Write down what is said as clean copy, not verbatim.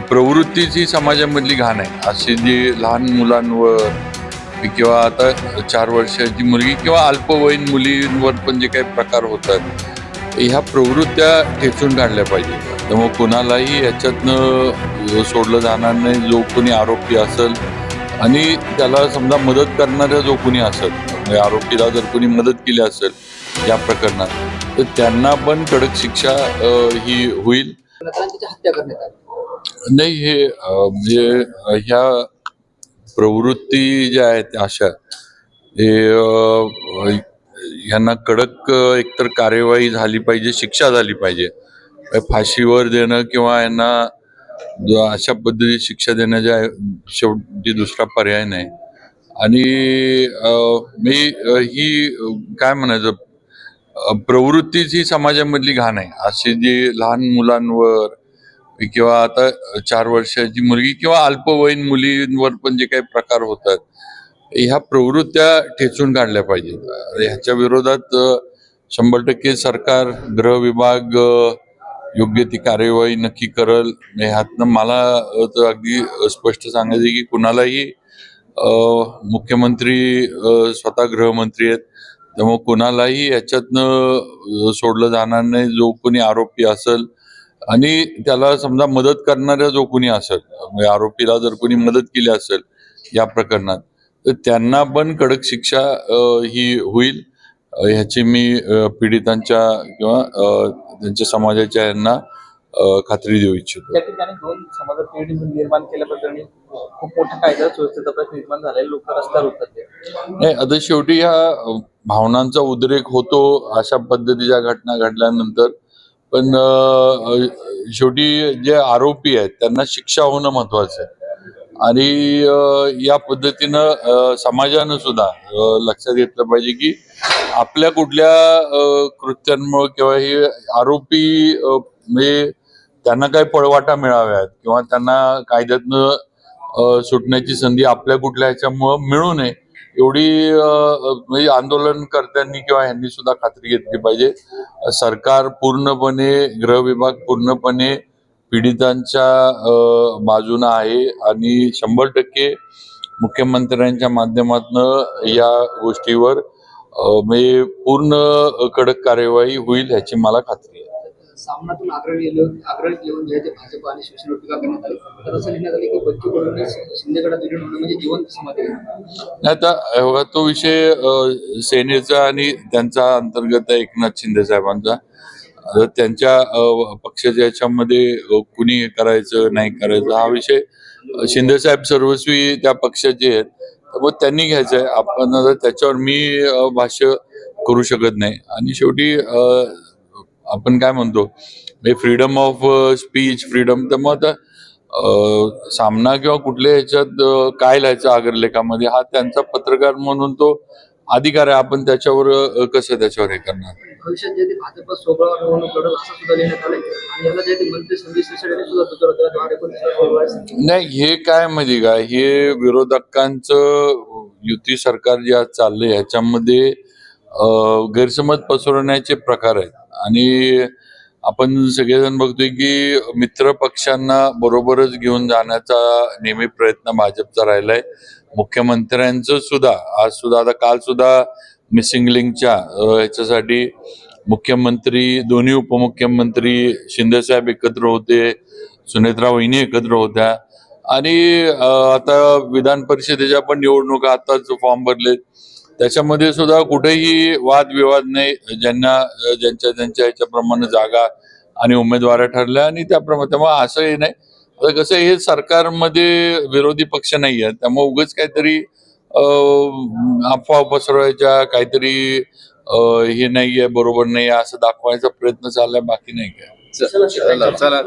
प्रवृत्तीची समाजामधली घाण आहे. अशी जी लहान मुलांवर किंवा आता 4 वर्षाची मुलगी किंवा अल्पवयीन मुलींवर पण जे काही प्रकार होतात, ह्या प्रवृत्त्या ठेचून काढल्या पाहिजेत. त्यामुळे कुणालाही याच्यातनं सोडलं जाणार नाही. जो कोणी आरोपी असेल आणि त्याला समजा मदत करणारा जो कोणी असेल, म्हणजे आरोपीला जर कोणी मदत केली असेल या प्रकरणात, तर त्यांना पण कडक शिक्षा ही होईल. हत्या करण्यात आली. नाही, हे म्हणजे ह्या प्रवृत्ती ज्या आहेत अशा, हे ह्यांना कडक एकतर कार्यवाही झाली पाहिजे, शिक्षा झाली पाहिजे. फाशीवर देणं किंवा यांना अशा पद्धतीची शिक्षा देण्याच्या शेवटी दुसरा पर्याय नाही. आणि मी ही काय म्हणायचं, प्रवृत्तीची समाजामधली घाण आहे. अशी जी लहान मुलांवर किंवा आता 4 वर्षाची मुलगी किंवा अल्पवयीन मुलींवर पण जे काही प्रकार होतात, ह्या प्रवृत्त्या ठेचून काढल्या पाहिजेत. ह्याच्या विरोधात 100% सरकार, गृह विभाग योग्य ती कार्यवाही नक्की करल. ह्यातनं मला तर अगदी स्पष्ट सांगायचं की कुणालाही मुख्यमंत्री स्वतः गृहमंत्री आहेत, त्यामुळे कुणालाही याच्यातनं सोडलं जाणार नाही. जो कोणी आरोपी असेल आणि त्याला समजा मदत करणारा जो कोणी असेल, म्हणजे आरोपीला जर कोणी मदत केली असेल या प्रकरणात, तर त्यांना पण कडक शिक्षा ही होईल. ह्याची मी पीडितांच्या किंवा त्यांच्या समाजाच्या यांना खात्री देऊ इच्छितो. त्या ठिकाणी दोन समाजात तेढ निर्माण केल्याप्रकरणी खूप मोठा कायदा सुव्यवस्थेचा प्रश्न निर्माण झालेला, लोक रस्त्यावर उतरले. नाही, आता शेवटी ह्या भावनांचा उद्रेक होतो अशा पद्धतीच्या घटना घडल्यानंतर. पण शेवटी जे आरोपी आहेत त्यांना शिक्षा होणं महत्वाचं आहे. आणि या पद्धतीनं समाजानं सुद्धा लक्षात घेतलं पाहिजे की आपल्या कुठल्या कृत्यांमुळे किंवा हे आरोपी म्हणजे त्यांना काही पळवाटा मिळाव्यात किंवा त्यांना कायद्यातनं सुटण्याची संधी आपल्या कुठल्या ह्याच्यामुळं मिळू नये, एवढी म्हणजे आंदोलनकर्त्यांनी किंवा ह्यांनी सुद्धा खात्री घेतली पाहिजे. सरकार पूर्णपणे, गृह विभाग पूर्णपणे पीडितांच्या बाजूने आहे आणि 100% मुख्यमंत्र्यांच्या माध्यमातून या गोष्टीवर म्हणजे पूर्ण कडक कार्यवाही होईल ह्याची मला खात्री आहे. सामनातून आग्रह घेऊन जे भाजप आणि शिवसेनेवर टीका करण्यात आली, तर असं लिहिण्यात आले की बच्चू कडूंनी शिंदेगडात विलीन होणं म्हणजे जिवंत समाधी. आता तो विषय सेनेचा आणि त्यांचा अंतर्गत आहे, एकनाथ शिंदे साहेबांचा. त्यांच्या पक्षाच्या याच्यामध्ये कुणी हे करायचं नाही करायचं हा विषय शिंदे साहेब सर्वस्वी त्या पक्षाचे आहेत, मग त्यांनी घ्यायचं आहे. आपण त्याच्यावर मी भाष्य करू शकत नाही. आणि शेवटी आपण काय म्हणतो, फ्रीडम ऑफ स्पीच, फ्रीडम, तर मग आता सामना किंवा कुठल्या ह्याच्यात काय लिहायचं अग्रलेखामध्ये हा त्यांचा पत्रकार म्हणून तो अधिकार आहे. आपण त्याच्यावर कसं त्याच्यावर हे करणार. भविष्यात जे भाजप सोबत निवडणूक लढत असं सुद्धा लिहिण्यात आलंय आणि याला जे मंत्री संदेश शिवसेनेने सुद्धा नाही, हे काय माहिती का, हे विरोधकांचं युती सरकार जे आज चाललंय ह्याच्यामध्ये गैरसमज पसरवण्याचे प्रकार आहेत. आणि आपण सगळेजण बघतोय की मित्र पक्षांना बरोबरच घेऊन जाण्याचा नेहमी प्रयत्न भाजपचा राहिलाय. मुख्यमंत्र्यांचं सुद्धा आज सुद्धा, आता काल सुद्धा मिसिंग लिंकच्या ह्याच्यासाठी मुख्यमंत्री, दोन्ही उपमुख्यमंत्री, शिंदेसाहेब एकत्र होते, सुनेत्रा वहिनी एकत्र होत्या. आणि आता विधान परिषदेच्या पण निवडणुका आताच फॉर्म भरले, त्याच्यामध्ये सुद्धा कुठेही वादविवाद नाही. ज्यांच्या ह्याच्याप्रमाणे जागा आणि उमेदवार ठरल्या आणि त्याप्रमाणे. त्यामुळे असंही नाही. आता कसं, हे सरकारमध्ये विरोधी पक्ष नाही आहेत, त्यामुळे उगाच काहीतरी अफवा पसरवायच्या, काहीतरी हे नाहीये, बरोबर नाही असं दाखवायचा प्रयत्न चाललाय, बाकी नाही काय. चला.